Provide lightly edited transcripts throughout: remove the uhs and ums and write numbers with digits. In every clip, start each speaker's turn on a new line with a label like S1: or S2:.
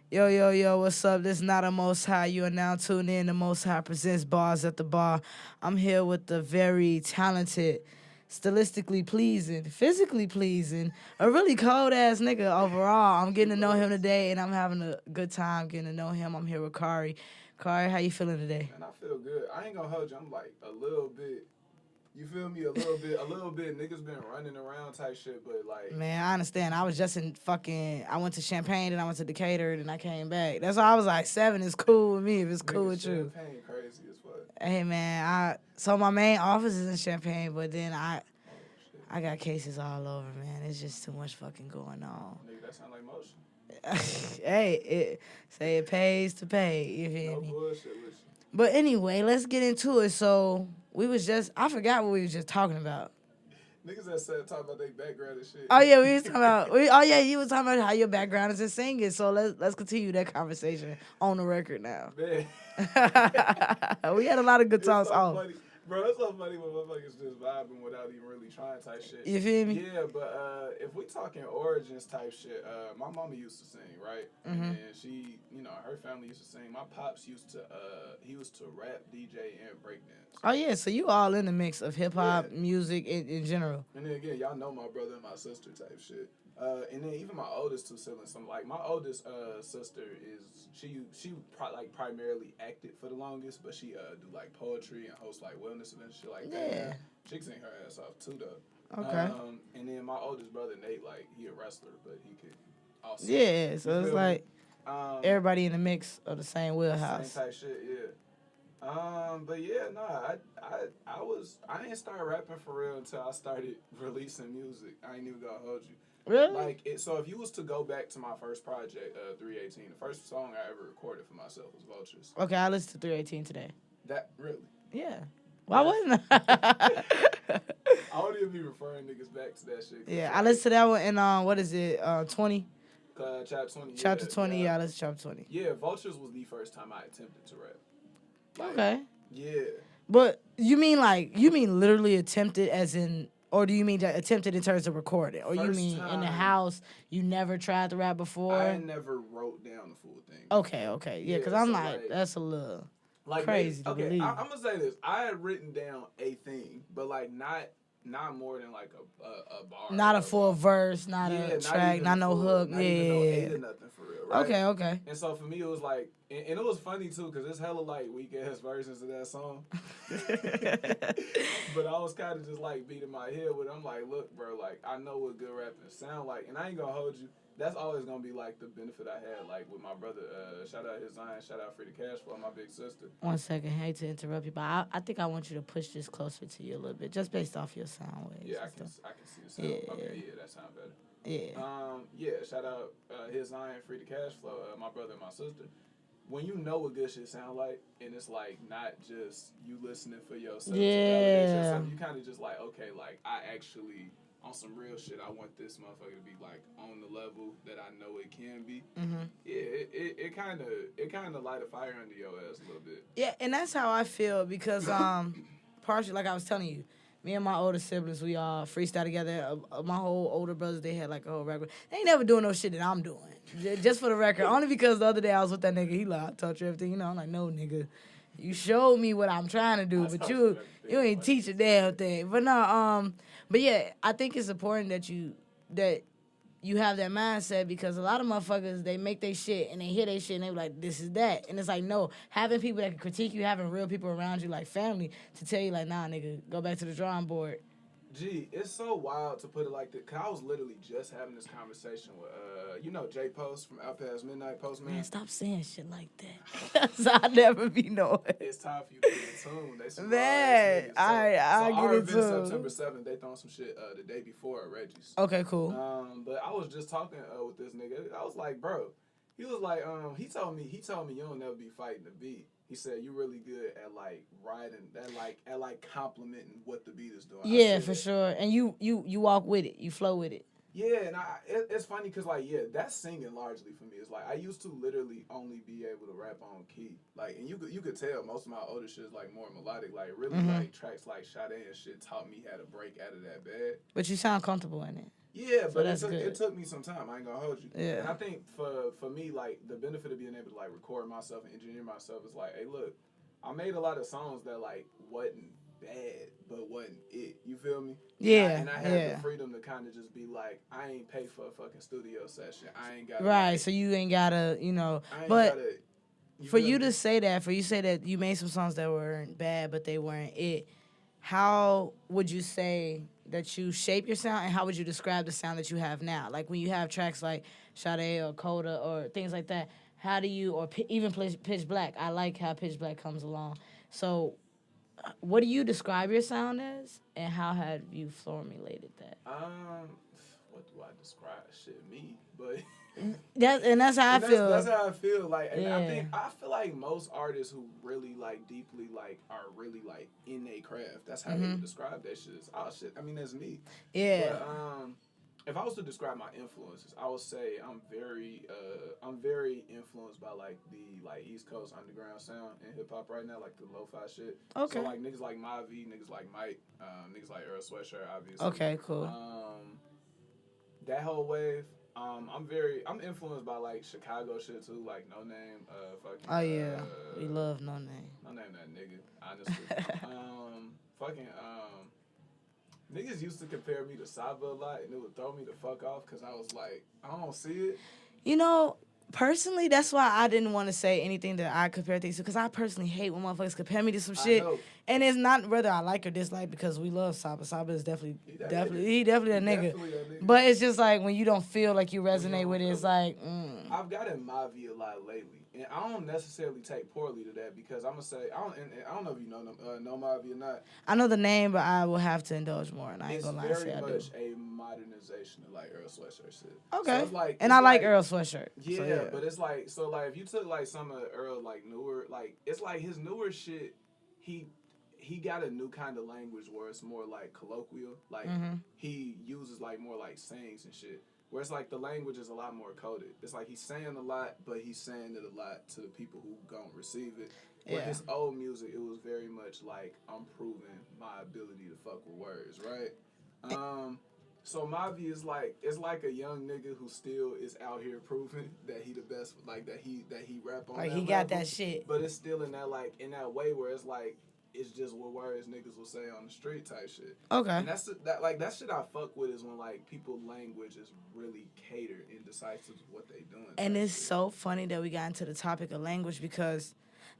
S1: Yo, yo, yo, what's up? This is not a Most High. You are now tuned in to Most High Presents Bars at the Bar. I'm here with the very talented, stylistically pleasing, physically pleasing, a really cold ass nigga overall. I'm getting to know him today, and I'm having a good time getting to know him. I'm here with Khari. Khari, how you feeling today?
S2: Man, I feel good. I ain't gonna hold you. I'm like a little bit. You feel me? A little bit. Niggas been running around type shit, but like,
S1: Man, I understand. I was just in I went to Champagne, then I went to Decatur, then I came back. That's why I was like, 7 is cool with me if it's cool
S2: nigga,
S1: with you.
S2: champagne crazy as fuck.
S1: Hey man, so my main office is in Champagne, but then
S2: Oh shit,
S1: I got cases all over, man. It's just too much fucking going on.
S2: nigga, that sound like motion.
S1: Hey, say it pays to pay. You feel
S2: No
S1: me?
S2: bullshit with you.
S1: But anyway, let's get into it. So I forgot what we was just talking about.
S2: Niggas that said talk about their background and shit.
S1: Oh yeah, we was talking about. Oh yeah, you was talking about how your background is in singing. So let's continue that conversation on the record now.
S2: Man,
S1: We had a lot of good
S2: it's
S1: talks
S2: so
S1: off.
S2: funny, bro. It's so funny when motherfuckers just vibing without even really trying type shit.
S1: You feel me?
S2: Yeah, but if we talking origins type shit, my mama used to sing, right?
S1: Mm-hmm.
S2: And she, her family used to sing. My pops used to, he used to rap, DJ, and breakdance.
S1: Oh yeah, so you all in the mix of hip hop,
S2: Yeah.
S1: music in general.
S2: And then again, y'all know my brother and my sister type shit. And then even my oldest two siblings, some like my oldest sister is like primarily acted for the longest, but she do like poetry and host like wellness events, shit like that.
S1: Yeah.
S2: She can sing her ass off too though.
S1: Okay.
S2: And then my oldest brother Nate, like he a wrestler, but he could also
S1: Yeah, so
S2: you
S1: it's
S2: feel me?
S1: like
S2: Um,
S1: everybody in the mix of the same wheelhouse.
S2: same type shit, yeah. But yeah, nah, I ain't started rapping for real until I started releasing music. I ain't even gonna hold you.
S1: Really?
S2: Like it. So if you was to go back to my first project, 318, the first song I ever recorded for myself was Vultures.
S1: Okay, I listened to 318 today.
S2: That really.
S1: Yeah. Why
S2: Yes.
S1: wouldn't I?
S2: I don't even be referring niggas back to that shit.
S1: Yeah, I listened to that one in what is it? 20.
S2: Chapter 20.
S1: Chapter
S2: Yeah,
S1: 20.
S2: yeah.
S1: Yeah, I listened to chapter 20.
S2: Yeah, Vultures was the first time I attempted to rap. Like,
S1: Okay.
S2: Yeah.
S1: But you mean literally attempted as in, or do you mean that attempted in terms of recording? Or you
S2: First
S1: mean in the
S2: time.
S1: house you never tried to rap before?
S2: I never wrote down the full thing.
S1: Okay. Yeah, because
S2: Yeah,
S1: I'm
S2: so,
S1: like, that's a little
S2: like
S1: crazy to
S2: okay,
S1: believe.
S2: I'm gonna say this. I had written down a thing, but like not more than like a bar.
S1: Not a
S2: or
S1: full verse, not a track,
S2: even
S1: not
S2: a
S1: no
S2: full-
S1: hook.
S2: not even no
S1: Yeah.
S2: 8 or nothing for real, right?
S1: Okay.
S2: And so for me, it was like, and it was funny too, cause it's hella like weak ass versions of that song. But I was kind of just like beating my head with it. I'm like, look, bro, like I know what good rapping sound like, and I ain't gonna hold you. That's always gonna be like the benefit I had, like with my brother. Shout out his Zion, shout out Free the Cash Flow, my big sister.
S1: 1 second, hate to interrupt you, but I think I want you to push this closer to you a little bit, just based off your sound waves.
S2: Yeah, I
S1: and
S2: can
S1: stuff.
S2: see the sound.
S1: Yeah.
S2: Okay, yeah, that sound better.
S1: Yeah.
S2: Yeah, shout out his Zion, Free the Cash Flow, my brother and my sister. When you know what good shit sound like, and it's like not just you listening for yourself to validate
S1: Yeah.
S2: yourself, you kind of just like, okay, like I actually on some real shit. I want this motherfucker to be like on the level that I know it can be.
S1: Mm-hmm.
S2: Yeah, it kind of light a fire under your ass a little bit.
S1: Yeah, and that's how I feel because partially, like I was telling you, me and my older siblings, we all freestyle together. My whole older brothers, they had like a whole record. They ain't never doing no shit that I'm doing. Just for the record. Only because the other day I was with that nigga. He like, I taught you everything. I'm like, no, nigga. You showed me what I'm trying to do,
S2: I
S1: but
S2: taught
S1: you
S2: you everything.
S1: ain't teach a damn thing. But no, but yeah, I think it's important that you have that mindset because a lot of motherfuckers, they make their shit and they hear their shit and they be like, this is that. And it's like, no, having people that can critique you, having real people around you like family to tell you like, nah, nigga, go back to the drawing board.
S2: Gee, it's so wild to put it like that. Cause I was literally just having this conversation with, Jay Post from Out Past Midnight Postman.
S1: Man, stop saying shit like that. So I never be knowing.
S2: It's time for you to get in tune. They some
S1: Man,
S2: raw ass niggas.
S1: I
S2: so
S1: get
S2: our
S1: it
S2: event
S1: too.
S2: September 7th, they throwing some shit the day before at Reggie's.
S1: Okay, cool.
S2: But I was just talking with this nigga. I was like, bro, he was like, he told me you don't never be fighting the beat. He said you really good at like writing, at like complimenting what the beat is doing.
S1: Yeah, for sure. And you walk with it, you flow with it.
S2: Yeah, and it's funny because like that's singing largely for me. It's like I used to literally only be able to rap on key, like, and you could tell most of my older shit is like more melodic, like really like tracks like Sade and shit taught me how to break out of that bed.
S1: But you sound comfortable in it.
S2: Yeah,
S1: So
S2: but
S1: that's
S2: it
S1: good.
S2: took me some time. I ain't gonna hold you.
S1: Yeah.
S2: And I think for me, like the benefit of being able to like record myself and engineer myself is like, hey, look, I made a lot of songs that like wasn't bad, but wasn't it. You feel me?
S1: Yeah,
S2: And I had the
S1: yeah.
S2: freedom to kind of just be like, I ain't pay for a fucking studio session. I ain't gotta
S1: Right.
S2: like,
S1: So you ain't gotta,
S2: I ain't
S1: but
S2: gotta. You
S1: for
S2: feel
S1: you
S2: me?
S1: to say that, for you to say that you made some songs that weren't bad, but they weren't it. How would you say that you shape your sound, and how would you describe the sound that you have now? Like when you have tracks like Sade or Coda or things like that. How do you, or even Pitch Black? I like how Pitch Black comes along. So, what do you describe your sound as, and how have you formulated that?
S2: What do I describe? Shit, me, but.
S1: That's how I
S2: And
S1: feel.
S2: that's how I feel like, and
S1: Yeah.
S2: I feel like most artists who really like deeply like are really like in their craft. That's how they would describe that shit. Is, oh shit, I mean that's me.
S1: Yeah.
S2: But if I was to describe my influences, I would say I'm very influenced by like the like East Coast underground sound and hip hop right now, like the lo-fi shit. So
S1: Okay.
S2: like niggas like Mavi, niggas like Mike, niggas like Earl Sweatshirt, obviously.
S1: Okay. Cool.
S2: That whole wave. I'm influenced by like Chicago shit too, like No Name, fucking.
S1: Oh yeah. We love No Name.
S2: No Name that nigga, honestly. Fucking niggas used to compare me to Saba a lot, and it would throw me the fuck off because I was like, I don't see it.
S1: Personally, that's why I didn't want to say anything that I compare things to, because I personally hate when motherfuckers compare me to some shit.
S2: I know.
S1: And it's not whether I like or dislike, because we love Saba. Saba is definitely that nigga.
S2: Definitely that nigga.
S1: But it's just like when you don't feel like you resonate with it, it's like,
S2: I've gotten Mavi a lot lately, and I don't necessarily take poorly to that because I'm gonna say I don't know if you know Mavi or not.
S1: I know the name, but I will have to indulge more, and I ain't
S2: It's
S1: gonna lie and say I
S2: very
S1: do.
S2: much a modernization of like Earl Sweatshirt shit.
S1: Okay.
S2: So it's like,
S1: and I like Earl Sweatshirt.
S2: Yeah,
S1: so yeah,
S2: but it's like, so like if you took like some of Earl like newer, like it's like his newer shit, he got a new kind of language where it's more like colloquial. Like he uses like more like sayings and shit. Where it's like the language is a lot more coded. It's like he's saying a lot, but he's saying it a lot to the people who gonna receive it. Where his old music, it was very much like, I'm proving my ability to fuck with words, right? So Mavi is like, it's like a young nigga who still is out here proving that he the best, like that he rap on.
S1: like
S2: that
S1: he
S2: level,
S1: got that shit.
S2: but it's still in that like in that way where it's like, it's just what words niggas will say on the street type shit.
S1: Okay.
S2: And that shit I fuck with is when like people language is really catered and decisive of what they doing.
S1: And it's so funny that we got into the topic of language, because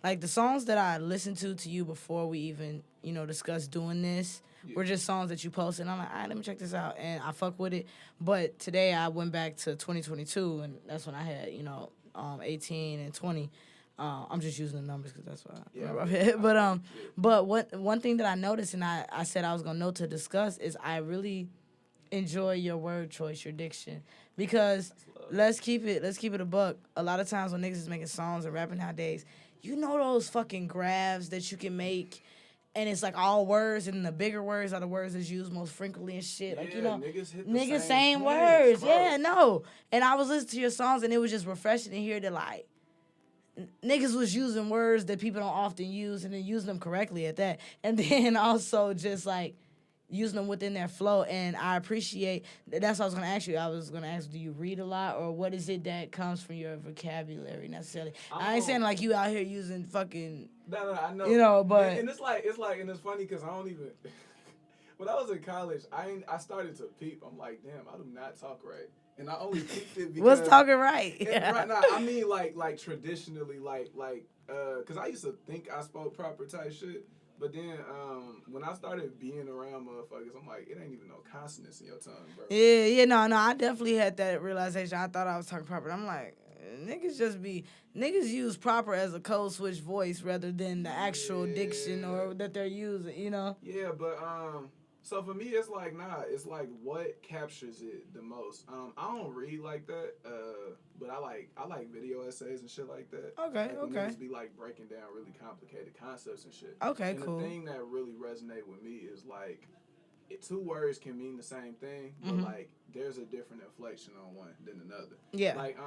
S1: like the songs that I listened to you before we even, discussed doing this were just songs that you posted. And I'm like, all right, let me check this out. And I fuck with it. But today I went back to 2022, and that's when I had, 18 and 20. I'm just using the numbers because that's what I remember. But one thing that I noticed, and I said I was gonna note to discuss, is I really enjoy your word choice, your diction, because let's keep it a buck. A lot of times when niggas is making songs and rapping nowadays, those fucking grabs that you can make, and it's like all words, and the bigger words are the words that's used most frequently and shit.
S2: Yeah,
S1: Like
S2: niggas hit the
S1: niggas
S2: same
S1: saying
S2: points,
S1: words.
S2: bro.
S1: Yeah, no. And I was listening to your songs, and it was just refreshing to hear that like niggas was using words that people don't often use, and then using them correctly at that. And then also just like using them within their flow. And I appreciate that's what I was gonna ask you. I was gonna ask, do you read a lot, or what is it that comes from your vocabulary necessarily? I ain't saying like you out here using fucking
S2: No, I know.
S1: But
S2: and it's it's funny because I don't even when I was in college, I started to peep. I'm like, damn, I do not talk right. And I only peeped it because
S1: what's talking right?
S2: Right now, I mean like traditionally because I used to think I spoke proper type shit. But then when I started being around motherfuckers, I'm like, it ain't even no consonants in your tongue, bro.
S1: Yeah, no, I definitely had that realization. I thought I was talking proper. I'm like, niggas use proper as a code switch voice rather than the actual diction or that they're using,
S2: Yeah, but so for me, it's like, it's like what captures it the most. I don't read like that, but I like video essays and shit like that.
S1: Okay,
S2: like when niggas be like breaking down really complicated concepts and shit.
S1: Okay,
S2: and
S1: cool.
S2: the thing that really resonate with me is like, two words can mean the same thing, but like there's a different inflection on one than another.
S1: Yeah.
S2: Like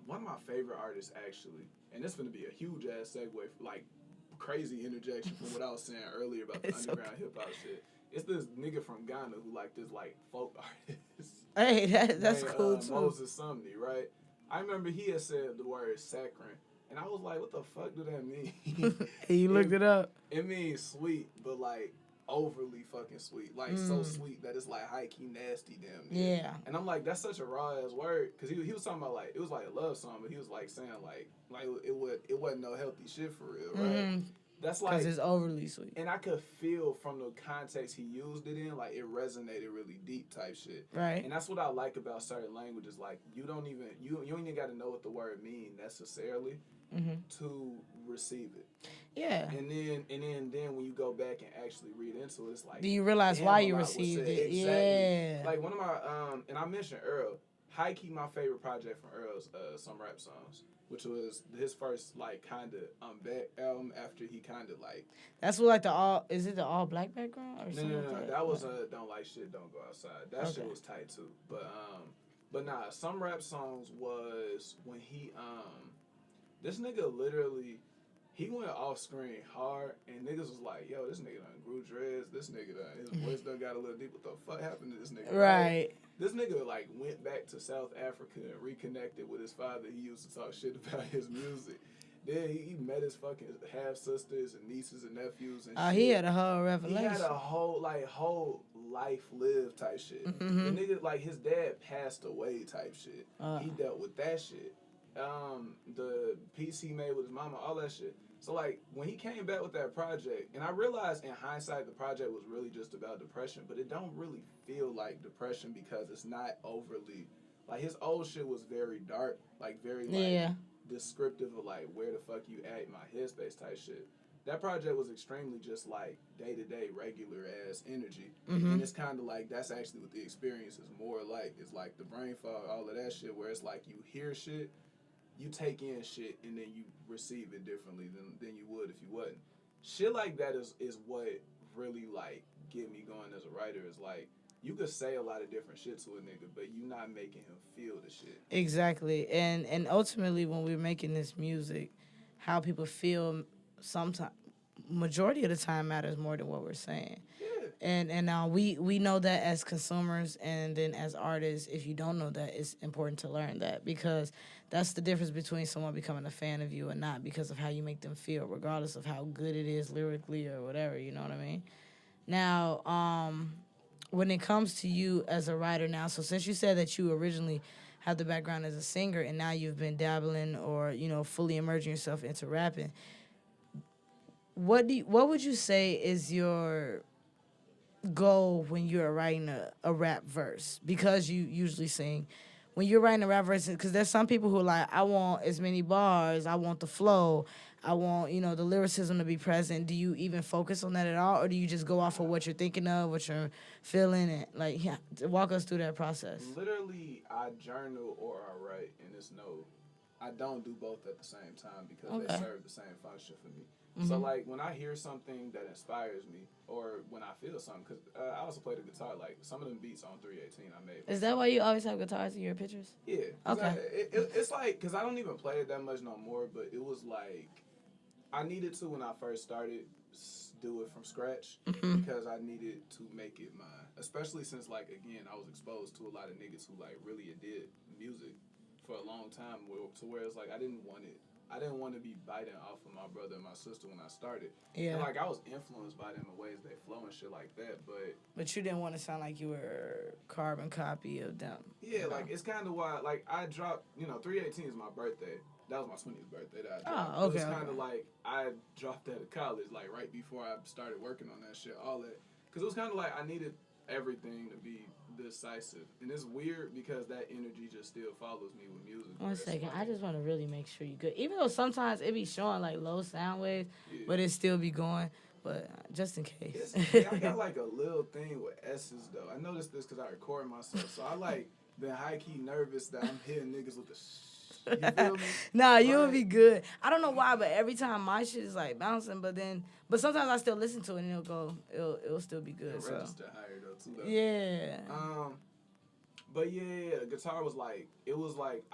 S2: one of my favorite artists actually, and this gonna be a huge ass segue, like crazy interjection from what I was saying earlier about the underground hip hop shit. It's this nigga from Ghana who like this like folk artist.
S1: Hey, that's
S2: named
S1: cool too.
S2: Moses Sumney, right? I remember he had said the word saccharine, and I was like, "What the fuck do that mean?"
S1: And you looked
S2: it
S1: it up.
S2: it means sweet, but like overly fucking sweet, like so
S1: Mm.
S2: sweet that it's like high key nasty, damn near.
S1: Yeah.
S2: And I'm like, that's such a raw ass word, because he was talking about like it was like a love song, but he was like saying like it wasn't no healthy shit for real, right?
S1: Mm-hmm.
S2: That's
S1: Because
S2: like,
S1: it's overly sweet.
S2: and I could feel from the context he used it in, like it resonated really deep type shit.
S1: Right.
S2: And that's what I like about certain languages. Like you don't even you don't even got to know what the word mean necessarily
S1: Mm-hmm.
S2: to receive it.
S1: Yeah.
S2: And then when you go back and actually read into it, it's like
S1: Do you realize
S2: damn,
S1: why
S2: a
S1: you
S2: lot was
S1: received
S2: said.
S1: it?
S2: Exactly.
S1: Yeah.
S2: Like one of my and I mentioned Earl. High key, my favorite project from Earl's some rap songs, which was his first like kind of back album after he kind of like
S1: That's what like the all is it the all black background or
S2: no,
S1: something
S2: no,
S1: like
S2: no.
S1: that?
S2: That was Don't Like Shit, Don't Go Outside. That shit
S1: Okay.
S2: was tight too. But nah, some rap songs was when he this nigga literally he went off screen hard and niggas was like, yo, this nigga done grew dreads, this nigga done his voice done got a little deep. What the fuck happened to this nigga?
S1: Right.
S2: This nigga like went back to South Africa and reconnected with his father. He used to talk shit about his music. Then he met his fucking half sisters and nieces and nephews and shit.
S1: He had a whole
S2: He
S1: revelation.
S2: had a whole life lived type shit.
S1: Mm-hmm.
S2: The nigga like his dad passed away type shit. He dealt with that shit. The peace he made with his mama, all that shit. So like when he came back with that project, and I realized in hindsight the project was really just about depression, but it don't really feel like depression because it's not overly like his old shit was very dark, like very like descriptive of like where the fuck you at in my headspace type shit. That project was extremely just like day to day regular ass energy, and it's kind of like that's actually what the experience is more like. It's like the brain fog, all of that shit, where it's like you hear shit, you take in shit, and then you receive it differently than you would if you wasn't. Shit like that is what really like get me going as a writer. Is like you could say a lot of different shit to a nigga, but you not making him feel the shit.
S1: Exactly. And ultimately when we're making this music, how people feel sometimes majority of the time matters more than what we're saying.
S2: Yeah.
S1: And we know that as consumers, and then as artists, if you don't know that, it's important to learn that, because that's the difference between someone becoming a fan of you and not, because of how you make them feel, regardless of how good it is lyrically or whatever, you know what I mean? Now, when it comes to you as a writer now, so since you said that you originally had the background as a singer and now you've been dabbling or, fully immersing yourself into rapping, what would you say is your goal when you're writing a rap verse? Because you usually sing. When you're writing a rap verse, because there's some people who are like, I want as many bars, I want the flow, I want, the lyricism to be present. Do you even focus on that at all? Or do you just go off of what you're thinking of, what you're feeling? And like, yeah, walk us through that process.
S2: Literally, I journal or I write, and it's no, I don't do both at the same time because they serve the same function for me. So like when I hear something that inspires me, or when I feel something, because I also play the guitar. Like some of them beats on 318 I made.
S1: Is that why you always have guitars in your pictures?
S2: Yeah.
S1: Okay.
S2: It's like because I don't even play it that much no more, but it was like I needed to when I first started do it from scratch because I needed to make it mine. Especially since like again I was exposed to a lot of niggas who like really did music for a long time, to where it's like I didn't want to be biting off of my brother and my sister when I started.
S1: Yeah.
S2: And like I was influenced by them in ways they flow and shit like that,
S1: but you didn't want to sound like you were a carbon copy of them.
S2: Yeah, like it's kind of why like I dropped. 318 is my birthday. That was my 20th birthday that I dropped.
S1: Oh, okay.
S2: It's kind of like I dropped out of college, like right before I started working on that shit, all that. Because it was kind of like I needed everything to be decisive. And it's weird because that energy just still follows me with music.
S1: One second. I just want to really make sure you're good. Even though sometimes it be showing like low sound waves, but it still be going. But just in case.
S2: I got like a little thing with S's though. I noticed this because I record myself. So I like been high-key nervous that I'm hitting niggas with the you feel me?
S1: Nah, you'll be good. I don't know why, but every time my shit is like bouncing, but sometimes I still listen to it and it'll still be good.
S2: It'll register higher though too. Though.
S1: Yeah.
S2: But yeah, guitar was like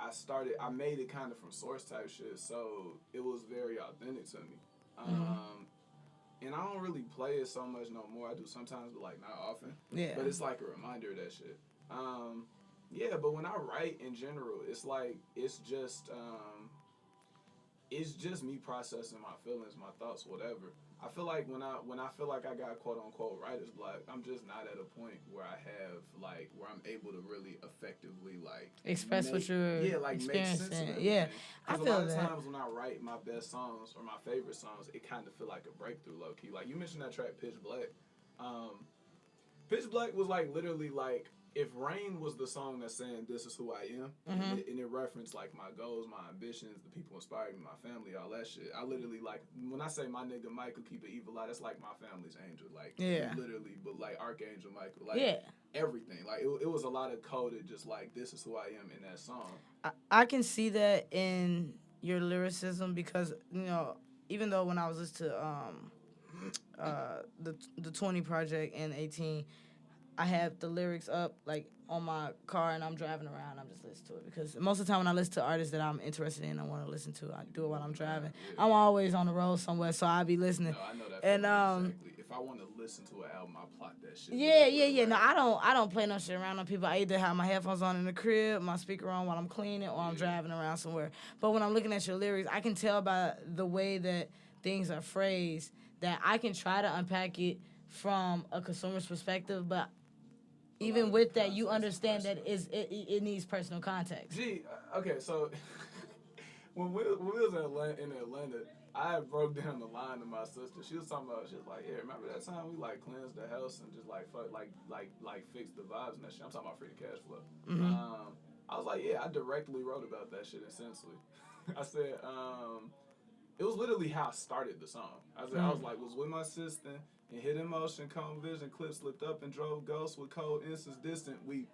S2: I made it kind of from source type shit, so it was very authentic to me. And I don't really play it so much no more. I do sometimes, but like not often.
S1: Yeah.
S2: But it's like a reminder of that shit. Yeah, but when I write in general, it's just me processing my feelings, my thoughts, whatever. I feel like when I feel like I got quote unquote writer's block, I'm just not at a point where I have like where I'm able to really effectively like
S1: Express what
S2: make
S1: you're
S2: like make sense of
S1: experiencing. Yeah,
S2: everything.
S1: I
S2: Because a lot
S1: feel
S2: of
S1: that.
S2: times when I write my best songs or my favorite songs, it kind of feel like a breakthrough, low key. Like you mentioned that track Pitch Black. Um, Pitch Black was like literally like if Rain was the song that's saying this is who I am,
S1: Hmm.
S2: and it referenced like my goals, my ambitions, the people inspiring me, my family, all that shit. I literally like when I say my nigga Michael keep an evil eye, that's like my family's angel. Like he
S1: Yeah,
S2: literally, but like Archangel Michael, like
S1: yeah.
S2: everything. Like it was a lot of coded, just like this is who I am in that song.
S1: I can see that in your lyricism because even though when I was listening to the 20 project and 18, I have the lyrics up like on my car and I'm driving around. I'm just listening to it because most of the time when I listen to artists that I'm interested in, I want to listen to. I do it while I'm driving.
S2: Yeah.
S1: I'm always on the road somewhere, so I be listening.
S2: No, I know that
S1: And
S2: feeling exactly. If I want to listen to an album, I plot that shit.
S1: yeah. No, I don't play no shit around no people. I either have my headphones on in the crib, my speaker on while I'm cleaning, or I'm driving around somewhere. But when I'm looking at your lyrics, I can tell by the way that things are phrased that I can try to unpack it from a consumer's perspective, but even with that, you understand that it needs personal context.
S2: Gee, okay, so when we was in Atlanta, I broke down the line to my sister. She was talking about, she was like, yeah, remember that time we like cleansed the house and just like fuck, like fixed the vibes and that shit. I'm talking about free cash flow.
S1: Mm-hmm.
S2: I was like, yeah, I directly wrote about that shit essentially. I said, it was literally how I started the song. I was like, was with my sister and hit in motion, cone vision, clip slipped up and drove ghosts with cold instance distant. We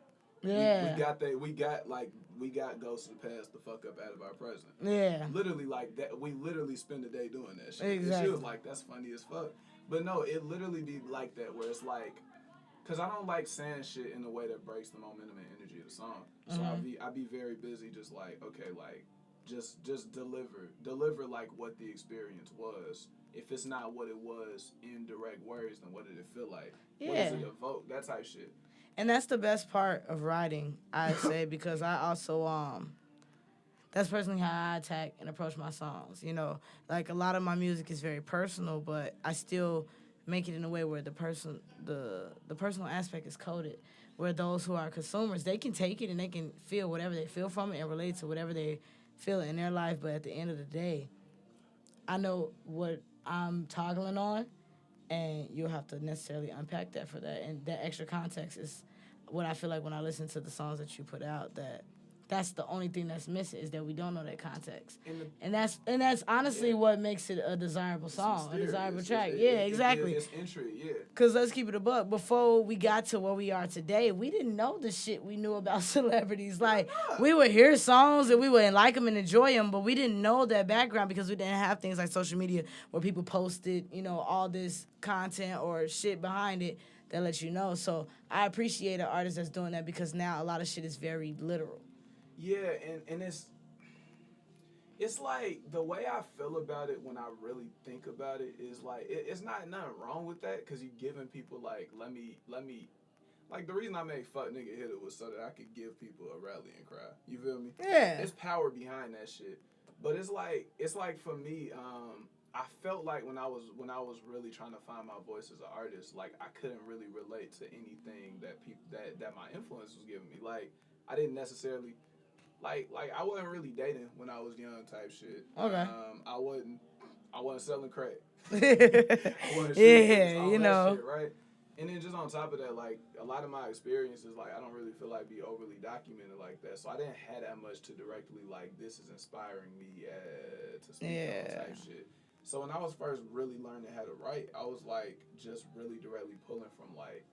S2: got that. We got ghosts to pass the fuck up out of our present.
S1: Yeah.
S2: Literally like that. We literally spend the day doing that shit.
S1: Exactly.
S2: And she was like, "That's funny as fuck." But no, it literally be like that where it's like, cause I don't like saying shit in a way that breaks the momentum and energy of the song. So I be very busy, just like okay, like just deliver like what the experience was. If it's not what it was in direct words, then what did it feel like?
S1: Yeah.
S2: What does it evoke? That type shit.
S1: And that's the best part of writing, I say, because I also that's personally how I attack and approach my songs. Like a lot of my music is very personal, but I still make it in a way where the personal aspect is coded. Where those who are consumers, they can take it and they can feel whatever they feel from it and relate to whatever they feel in their life. But at the end of the day, I know what I'm toggling on, and you'll have to necessarily unpack that for that. And that extra context is what I feel like when I listen to the songs that you put out. That's the only thing that's missing is that we don't know that context, and that's honestly what makes it a desirable song, a desirable track. Exactly.
S2: It's entry, yeah.
S1: Cause let's keep it a buck. Before we got to where we are today, we didn't know the shit we knew about celebrities. Like we would hear songs and we would like them and enjoy them, but we didn't know that background because we didn't have things like social media where people posted, all this content or shit behind it that lets you know. So I appreciate an artist that's doing that because now a lot of shit is very literal.
S2: Yeah, and it's like the way I feel about it when I really think about it is like it's not nothing wrong with that because you giving people like let me like the reason I made fuck nigga hit it was so that I could give people a rallying cry. You feel me?
S1: Yeah.
S2: There's power behind that shit. But it's like for me, I felt like when I was really trying to find my voice as an artist, like I couldn't really relate to anything that people that my influence was giving me. Like I didn't necessarily like I wasn't really dating when I was young type shit.
S1: Okay.
S2: I wasn't selling crack. I wasn't
S1: Yeah,
S2: all that shit, right? And then just on top of that, like a lot of my experiences, like I don't really feel like be overly documented like that. So I didn't have that much to directly like this is inspiring me to speak on type shit. So when I was first really learning how to write, I was like just really directly pulling from like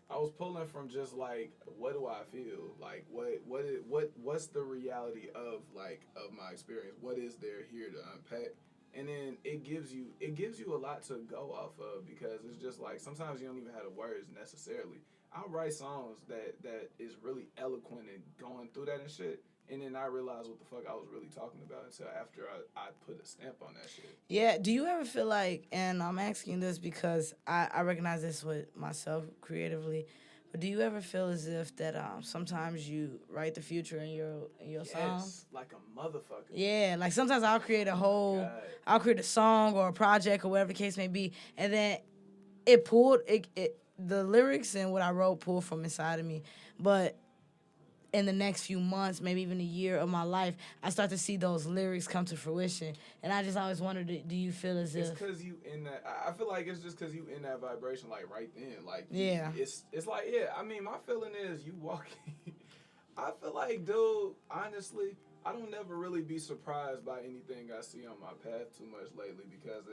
S2: I was pulling from just like what do I feel like what's the reality of like of my experience, what is there here to unpack, and then it gives you a lot to go off of because it's just like sometimes you don't even have the words necessarily. I'll write songs that is really eloquent and going through that and shit, and then I realized what the fuck I was really talking about until after I put a stamp on that shit.
S1: Yeah, do you ever feel like, and I'm asking this because I recognize this with myself creatively, But do you ever feel as if that sometimes you write the future in your songs?
S2: Yes, like a motherfucker.
S1: Yeah, like sometimes
S2: God.
S1: I'll create a song or a project or whatever the case may be, and then it the lyrics and what I wrote pulled from inside of me, but in the next few months, maybe even a year of my life, I start to see those lyrics come to fruition. And I just always wondered, do you feel as
S2: It's
S1: if...
S2: cause you in that. I feel like it's just cause you in that vibration, like right then, like
S1: Yeah.
S2: It's like yeah. I mean, my feeling is you walking. I feel like, dude, honestly, I don't never really be surprised by anything I see on my path too much lately because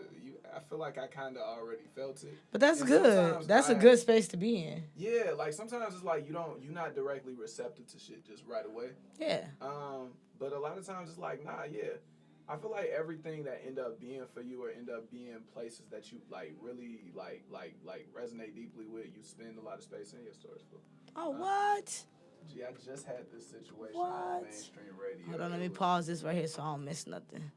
S2: I feel like I kind of already felt it.
S1: But that's
S2: And
S1: good. That's a good space to be in.
S2: Yeah, like sometimes it's like you're not directly receptive to shit just right away.
S1: Yeah.
S2: But a lot of times it's like, nah, yeah. I feel like everything that end up being for you or end up being places that you like really like resonate deeply with, you spend a lot of space in your stories for.
S1: Oh, what?
S2: Gee, I just had this situation
S1: What?
S2: on mainstream radio.
S1: Hold on, let me pause this right here so I don't miss nothing.